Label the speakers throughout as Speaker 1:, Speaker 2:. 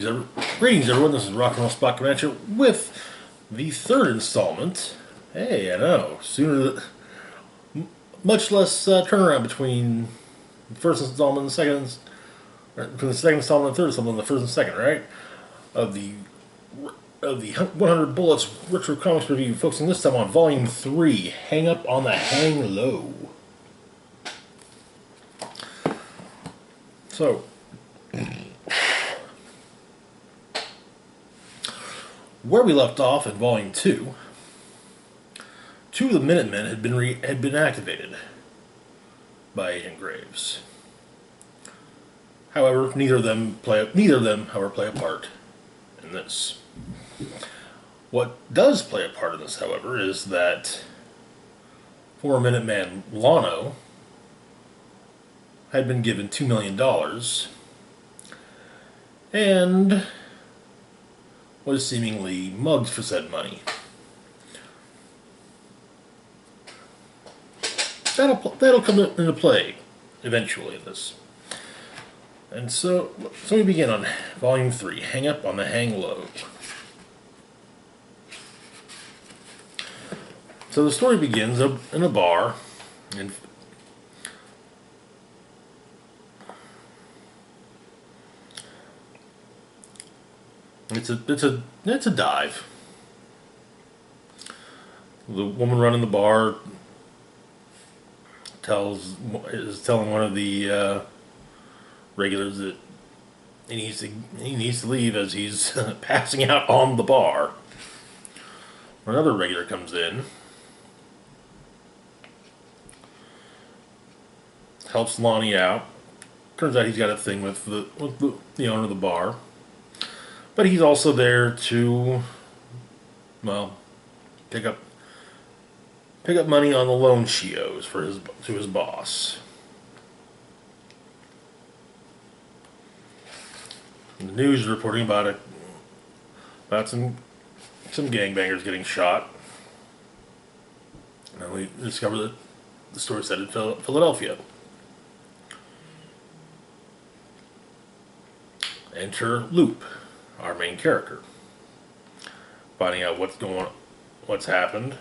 Speaker 1: Greetings, everyone. This is Rock and Roll Spot Comanche with the third installment. Hey, I know, much less turnaround between the first installment and the second, or between the second installment and the third installment, the first and second, right? Of the 100 Bullets Retro Comics review, focusing this time on Volume 3, Hang Up on the Hang Low. So, where we left off in Volume 2, two of the Minutemen had been activated by Agent Graves. However, neither of them, however, play a part in this. What does play a part in this, however, is that former Minuteman Lano had been given $2 million and was seemingly mugged for said money. That'll come into play eventually in this. And so we begin on Volume 3, Hang Up on the Hang Low. So the story begins in a bar, and it's a dive. The woman running the bar is telling one of the regulars that he needs to leave as he's passing out on the bar. Another regular comes in, helps Lonnie out. Turns out he's got a thing with the owner of the bar, but he's also there to, well, pick up money on the loan she owes to his boss. The news is reporting about some gangbangers getting shot. And we discover that the story set in Philadelphia. Enter Loop, our main character, finding out what's happened.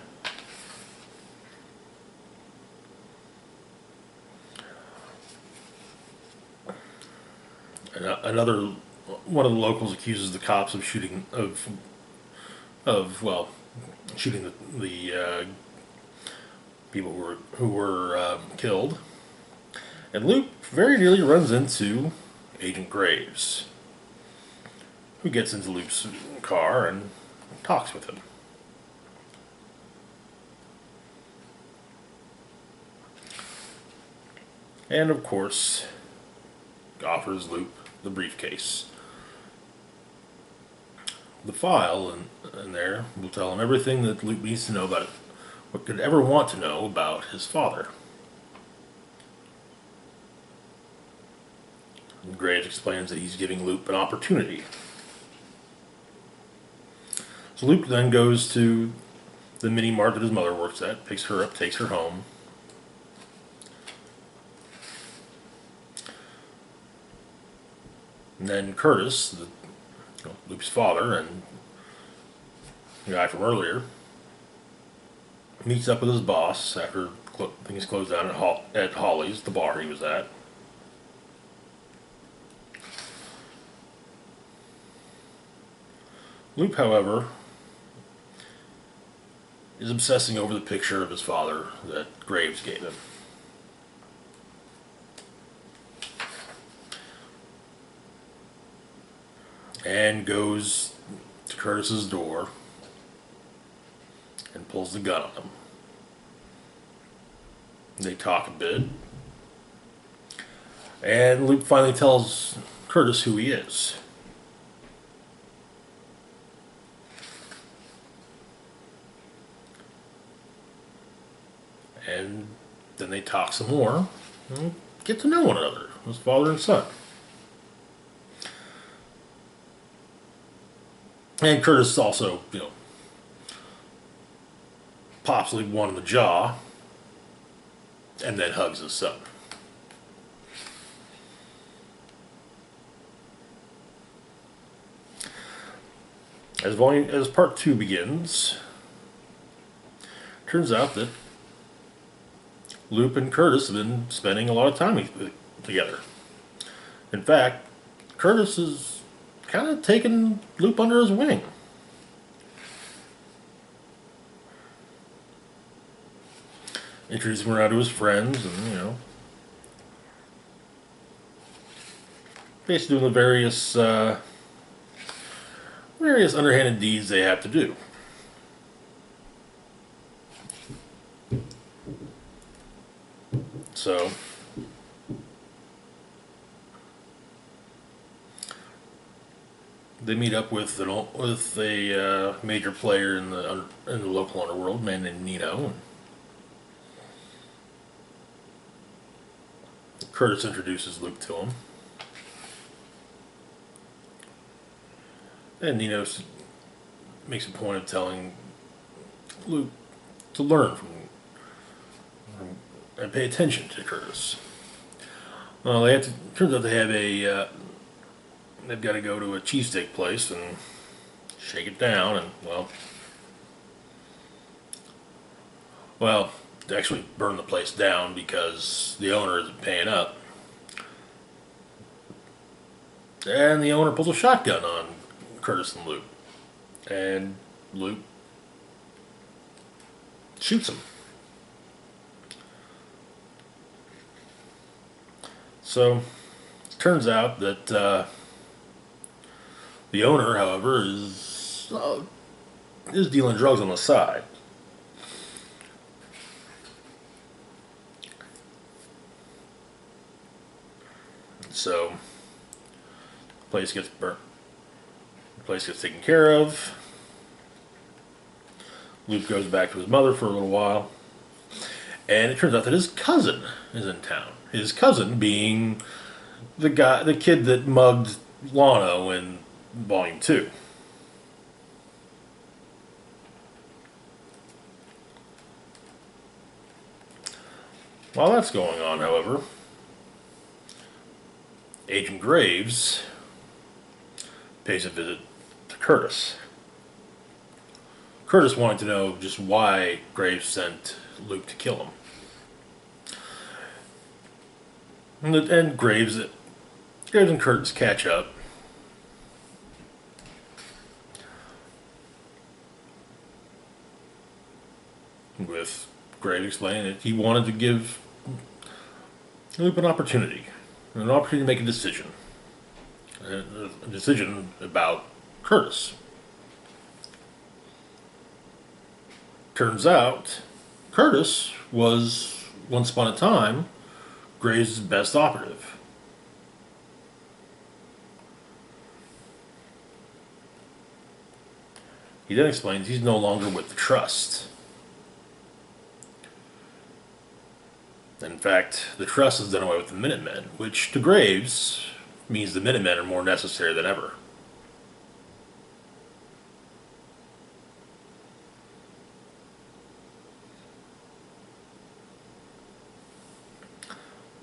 Speaker 1: Another one of the locals accuses the cops of shooting the people who were killed, and Luke very nearly runs into Agent Graves, who gets into Luke's car and talks with him. And of course, offers Luke the briefcase. The file in there will tell him everything that Luke needs to know about it, what could ever want to know about his father. And Graves explains that he's giving Luke an opportunity. So Luke then goes to the mini mart that his mother works at, picks her up, takes her home. And then Curtis, Luke's father and the guy from earlier, meets up with his boss after things closed down at Holly's, the bar he was at. Luke, however, is obsessing over the picture of his father that Graves gave him. And goes to Curtis's door and pulls the gun on him. They talk a bit, and Luke finally tells Curtis who he is. And then they talk some more and get to know one another as father and son. And Curtis also, pops Luke one in the jaw and then hugs his son. As part two begins, turns out that Loop and Curtis have been spending a lot of time together. In fact, Curtis is kind of taken Loop under his wing. Introducing him around to his friends, and basically doing the various underhanded deeds they have to do. So they meet up with a major player in the local underworld, a man named Nino. And Curtis introduces Luke to him, and Nino makes a point of telling Luke to learn from and pay attention to Curtis. Well, turns out they have they've got to go to a cheesesteak place and shake it down, and well, they actually burn the place down because the owner isn't paying up. And the owner pulls a shotgun on Curtis and Luke. And Luke shoots him. So, it turns out that the owner, however, is dealing drugs on the side. So, the place gets burnt. The place gets taken care of. Luke goes back to his mother for a little while. And it turns out that his cousin is in town. His cousin being the kid that mugged Lano in Volume 2. While that's going on, however, Agent Graves pays a visit to Curtis. Curtis wanted to know just why Graves sent Luke to kill him. And Graves and Curtis catch up. With Graves explaining that he wanted to give Luke an opportunity to make a decision. A decision about Curtis. Turns out, Curtis was, once upon a time, Graves' best operative. He then explains he's no longer with the Trust. In fact, the Trust has done away with the Minutemen, which to Graves means the Minutemen are more necessary than ever.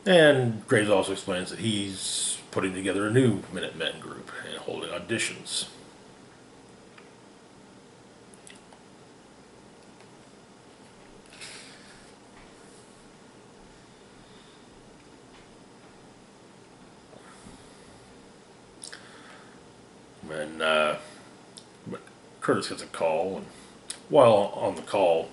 Speaker 1: And Graves also explains that he's putting together a new Minutemen group and holding auditions. And Curtis gets a call, and while on the call,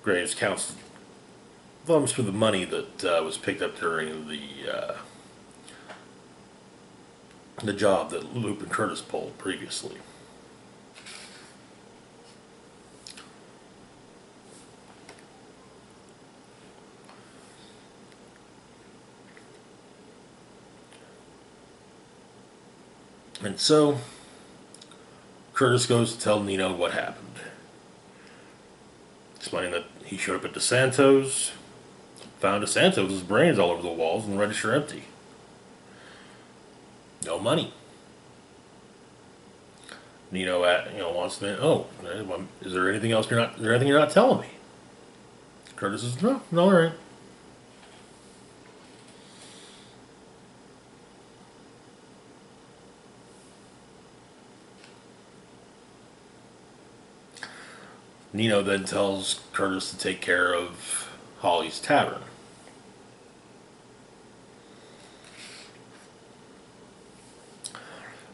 Speaker 1: Graves thumbs through the money that was picked up during the job that Loop and Curtis pulled previously. And so, Curtis goes to tell Nino what happened. Explaining that he showed up at DeSanto's, found DeSanto's brains all over the walls and the register empty. No money. Nino wants to know, is there anything else you're not telling me? Curtis says, no, all right. Nino then tells Curtis to take care of Holly's tavern.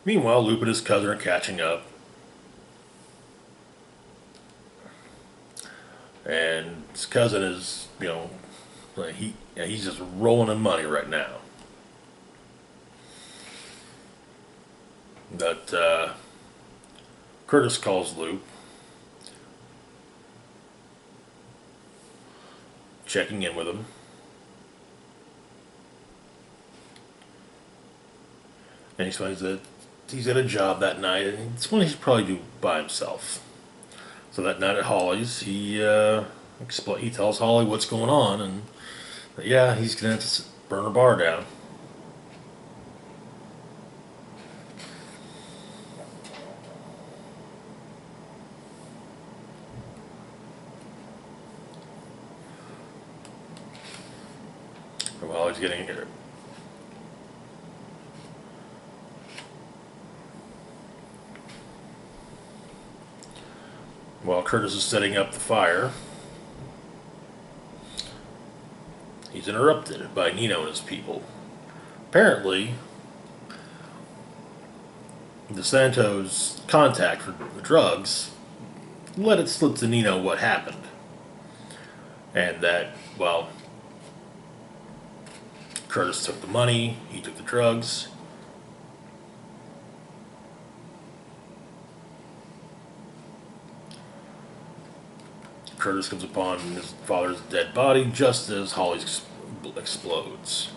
Speaker 1: Meanwhile, Luke and his cousin are catching up. And his cousin is, he's just rolling in money right now. But Curtis calls Luke, checking in with him. And he explains that he's at a job that night, and it's one he should probably do by himself. So that night at Holly's, he tells Holly what's going on, and yeah, he's going to burn her bar down. While he's getting here. While Curtis is setting up the fire, he's interrupted by Nino and his people. Apparently, DeSanto's contact for the drugs let it slip to Nino what happened. And that, well, Curtis took the money, he took the drugs. Curtis comes upon his father's dead body just as Holly explodes.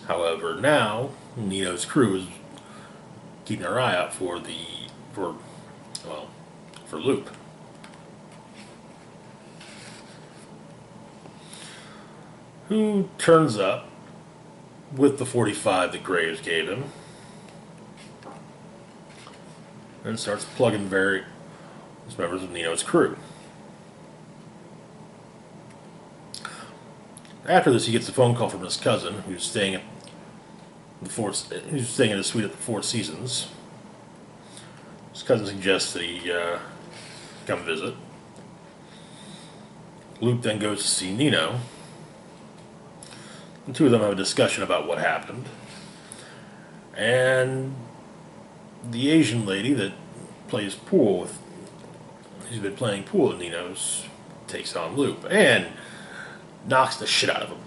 Speaker 1: However, now Nino's crew is keeping their eye out for Luke. Who turns up with the 45 that Graves gave him and starts plugging various members of Nino's crew. After this, he gets a phone call from his cousin, who's staying in a suite at the Four Seasons. His cousin suggests that he come visit. Luke then goes to see Nino. The two of them have a discussion about what happened. And the Asian lady that plays pool with, who's been playing pool at Nino's, takes on Luke and knocks the shit out of him.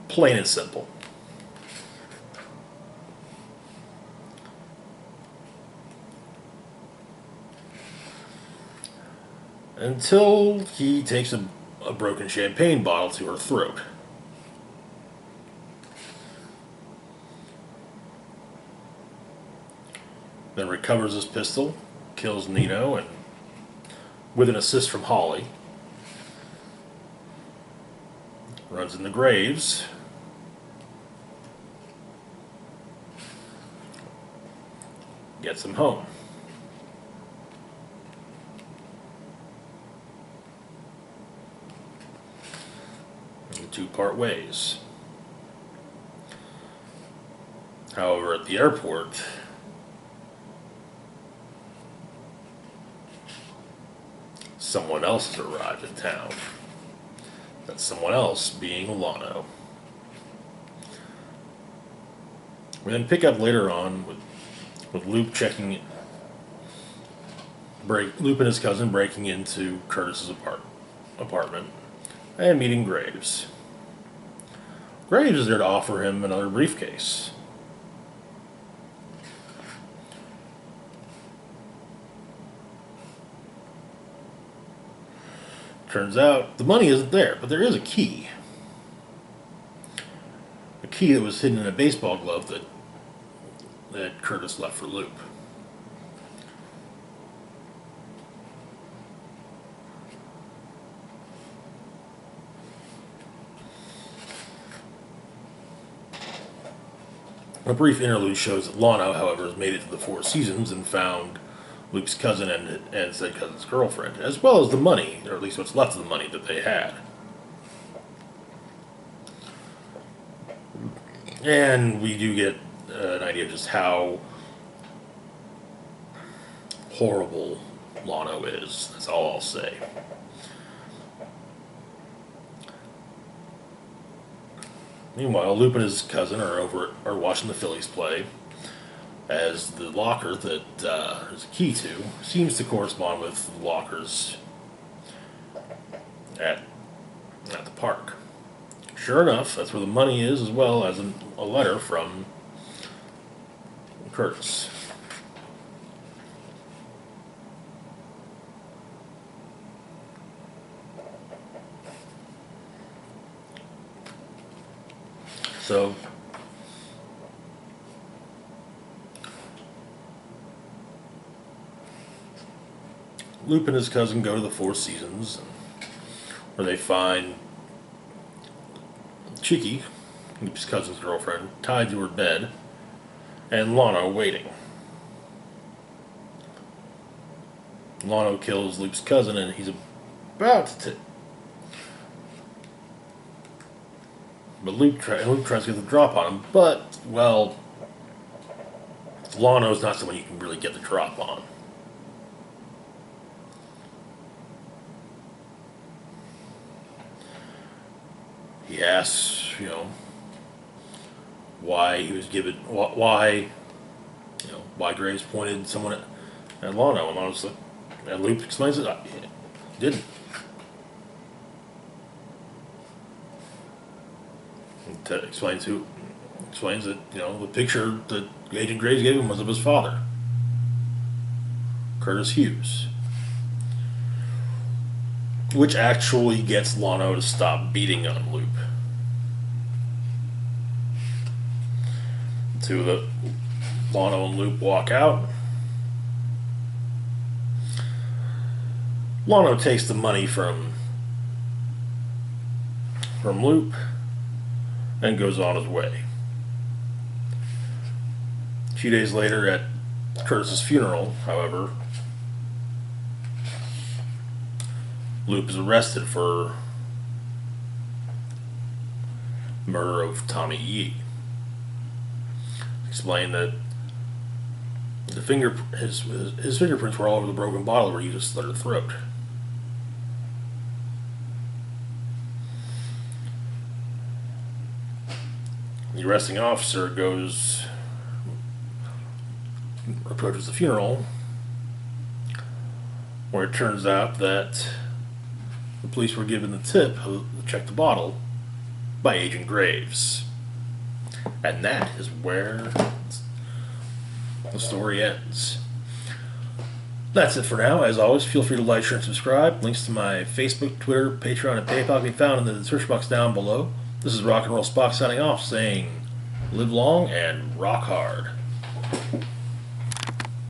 Speaker 1: Plain and simple. Until he takes a broken champagne bottle to her throat. Then recovers his pistol, kills Nino, and with an assist from Holly, runs into Graves, gets him home. And the two part ways. However, at the airport, someone else has arrived in town. That someone else being Lano. We then pick up later on with Luke Luke and his cousin breaking into Curtis's apartment and meeting Graves. Graves is there to offer him another briefcase. Turns out the money isn't there, but there is a key. A key that was hidden in a baseball glove that Curtis left for Luke. A brief interlude shows that Lano, however, has made it to the Four Seasons and found Luke's cousin and said cousin's girlfriend, as well as the money, or at least what's left of the money that they had. And we do get an idea of just how horrible Lano is. That's all I'll say. Meanwhile, Loop and his cousin are watching the Phillies play, as the locker that there's a key to seems to correspond with lockers at the park. Sure enough, that's where the money is, as well as a letter from Curtis. So, Loop and his cousin go to the Four Seasons, where they find Cheeky, Loop's cousin's girlfriend, tied to her bed, and Lano waiting. Lano kills Loop's cousin, and he's about to. But Luke tries to get the drop on him, but, well, Lano's not someone you can really get the drop on. He asks, why he was given, why Graves pointed someone at Lano, and Lano's like, and Luke explains it, didn't. Explains that, the picture that Agent Graves gave him was of his father, Curtis Hughes. Which actually gets Lano to stop beating on Loop. Lano and Loop walk out. Lano takes the money from Loop and goes on his way. A few days later, at Curtis's funeral, however, Loop is arrested for murder of Tommy Yee. Explained that his fingerprints were all over the broken bottle where he just slit her throat. The arresting officer approaches the funeral, where it turns out that the police were given the tip to check the bottle by Agent Graves. And that is where the story ends. That's it for now. As always, feel free to like, share, and subscribe. Links to my Facebook, Twitter, Patreon, and PayPal can be found in the search box down below. This is Rock and Roll Spock signing off, saying live long and rock hard.